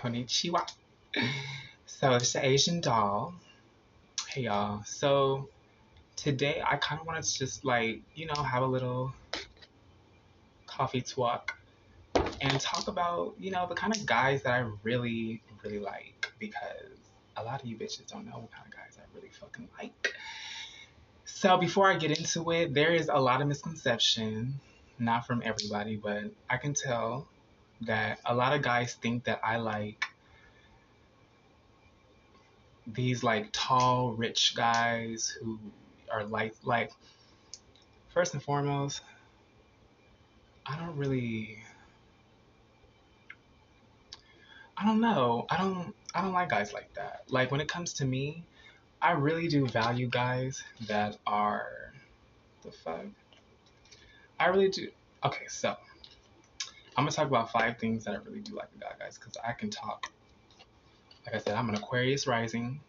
Konnichiwa. So it's the Asian doll. Hey y'all. So today I kind of wanted to just have a little coffee talk and talk about, the kind of guys that I really, really like because a lot of you bitches don't know what kind of guys I really fucking like. So before I get into it, there is a lot of misconception, not from everybody, but I can tell that a lot of guys think that I like these tall, rich guys who are like first and foremost, I don't really I don't know. I don't like guys like that. Like when it comes to me, I really do value guys that are the fuck. I really do. Okay, so I'm gonna talk about 5 things that I really do like about guys because I can talk. Like I said, I'm an Aquarius rising,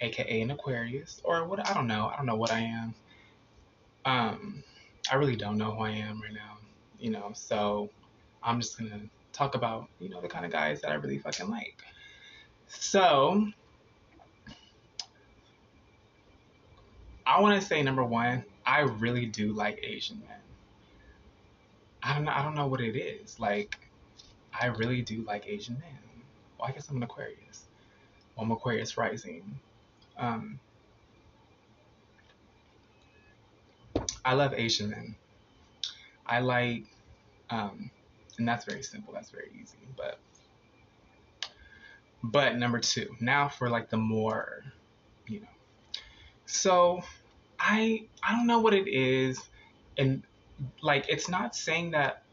aka an Aquarius, or what I don't know. I don't know what I am. Um, I really don't know who I am right now. So I'm just gonna talk about the kind of guys that I really fucking like. So I want to say number one, I really do like Asian men. I don't know what it is. Like I really do like Asian men. Well, I guess I'm an Aquarius. Well, I'm Aquarius rising. Um, I love Asian men. I like, um, and that's very simple. That's very easy. But number two, now for the more, you know. So I don't know what it is, and it's not saying that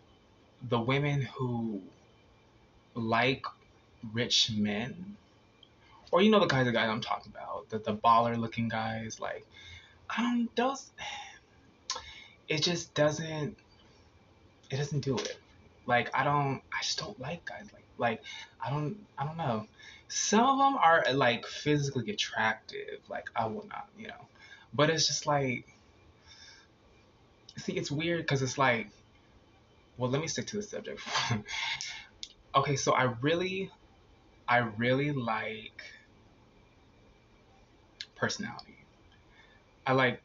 the women who like rich men, or the guys I'm talking about, the baller looking guys, I don't those. It just doesn't do it. I just don't like guys I don't know. Some of them are physically attractive. Like I will not. But it's just see, it's weird because it's well, let me stick to the subject. Okay, so I really like personality. I like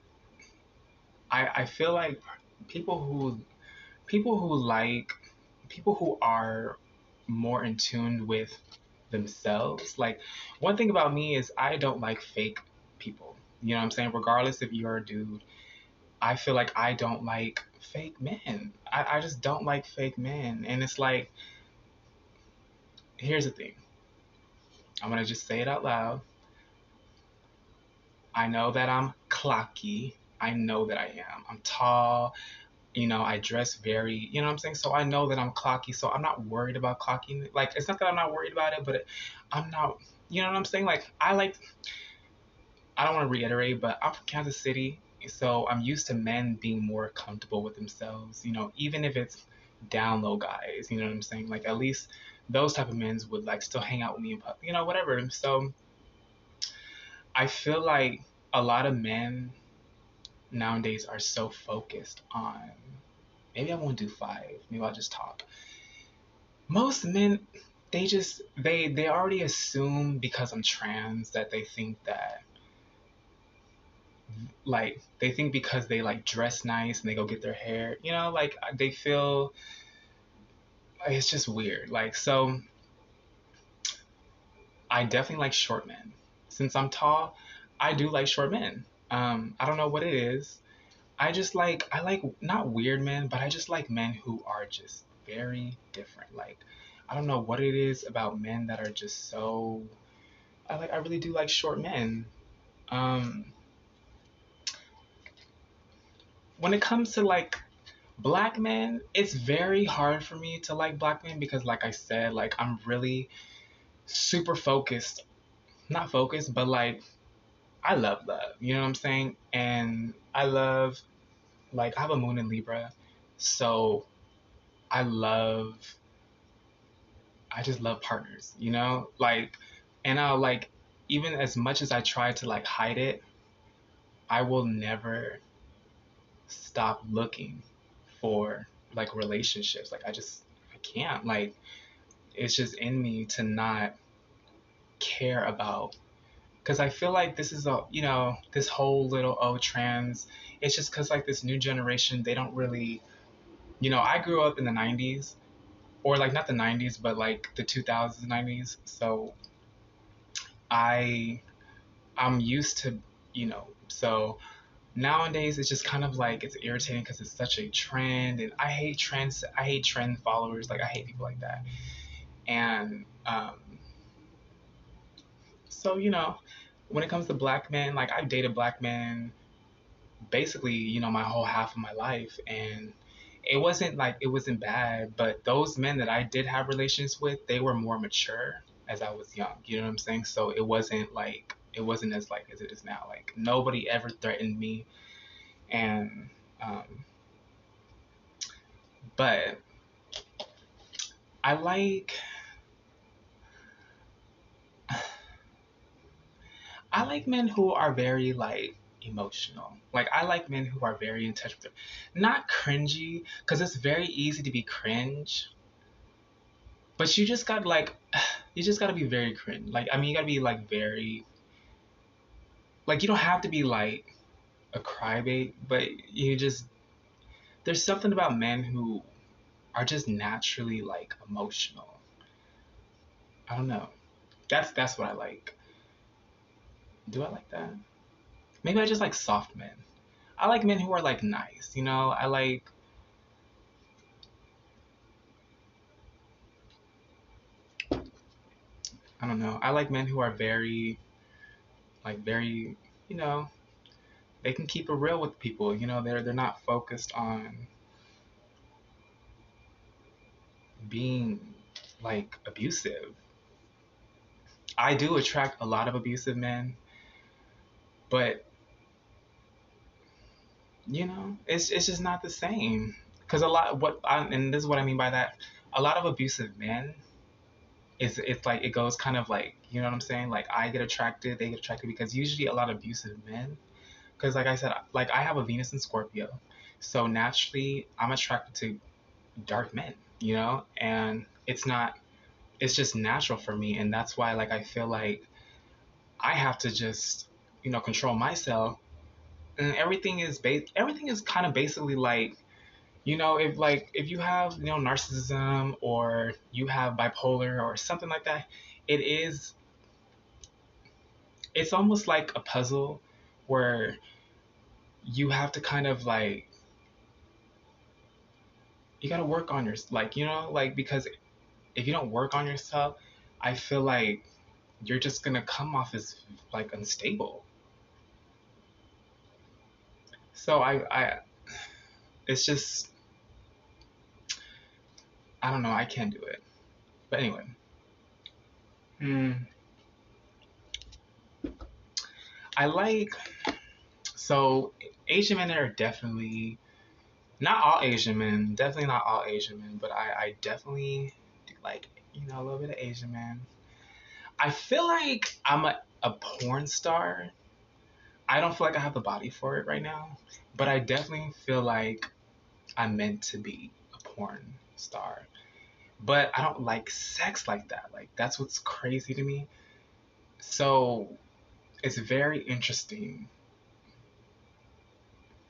I feel like people who people who like people who are more in tune with themselves. Like one thing about me is I don't like fake people. You know what I'm saying? Regardless if you're a dude, I feel like I don't like fake men. I just don't like fake men. And it's here's the thing. I'm gonna just say it out loud. I know that I'm clocky. I know that I am. I'm tall. I dress very, what I'm saying? So I know that I'm clocky, so I'm not worried about clocking. Like, it's not that I'm not worried about it, but I'm not, you know what I'm saying? I don't want to reiterate, but I'm from Kansas City, so I'm used to men being more comfortable with themselves, even if it's down low guys, you know what I'm saying? Like, at least those type of men would still hang out with me and whatever. So I feel like a lot of men nowadays are so focused on, maybe I won't do 5, maybe I'll just talk. Most men, they already assume because I'm trans that they think that they think because they dress nice and they go get their hair, they feel it's just weird. So I definitely like short men. Since I'm tall, I do like short men. I don't know what it is. I like not weird men, but I just like men who are just very different. I don't know what it is about men that are just so I really do like short men. Um when it comes to black men, it's very hard for me to like black men because like I said, I'm really super focused. Not focused, but I love love. You know what I'm saying? And I have a moon in Libra. So I love I just love partners, and I'll even as much as I try to hide it, I will never stop looking for relationships. I can't. it's just in me to not care about, because I feel like this is a, this whole little trans, it's just because like this new generation, they don't really, I grew up in the 90s, or like not the 90s, but like the 2000s, 90s. So I I'm used to, so nowadays it's just kind of like it's irritating because it's such a trend, and I hate trend followers, like I hate people like that. And so when it comes to black men, like I've dated black men basically, my whole half of my life, and it wasn't bad, but those men that I did have relations with, they were more mature as I was young. You know what I'm saying? So it wasn't as like as it is now. Like nobody ever threatened me, and um, but I like I like men who are very like emotional. Like I like men who are very in touch with their, not cringy, because it's very easy to be cringe. But you just got like, you just gotta be very cringe. Like I mean, you gotta be like very, like you don't have to be like a crybaby, but you just there's something about men who are just naturally like emotional. I don't know. That's what I like. Do I like that? Maybe I just like soft men. I like men who are like nice. I like I don't know. I like men who are very very you know they can keep it real with people. They're not focused on being like abusive. I do attract a lot of abusive men, but it's just not the same. Because and this is what I mean by that. A lot of abusive men it's like it goes kind of like, you know what I'm saying? Like I get attracted, they get attracted, because usually a lot of abusive men. Because like I said, like I have a Venus in Scorpio, so naturally I'm attracted to dark men. And it's just natural for me, and that's why like I feel like I have to just control myself, and everything is kind of basically like, if you have narcissism, or you have bipolar or something like that, it is it's almost like a puzzle where you have to kind of like you got to work on your like like, because if you don't work on yourself, I feel like you're just gonna come off as like unstable. So I it's just, I don't know, I can't do it. But anyway, mm, I like so Asian men are definitely not all Asian men, definitely not all Asian men, but I definitely do like a little bit of Asian men. I feel like I'm a porn star. I don't feel like I have the body for it right now, but I definitely feel like I'm meant to be a porn star. But I don't like sex like that. Like that's what's crazy to me. So it's very interesting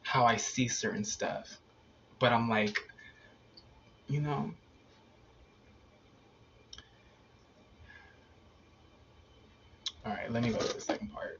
how I see certain stuff. But I'm like, you know, all right, let me go to the second part.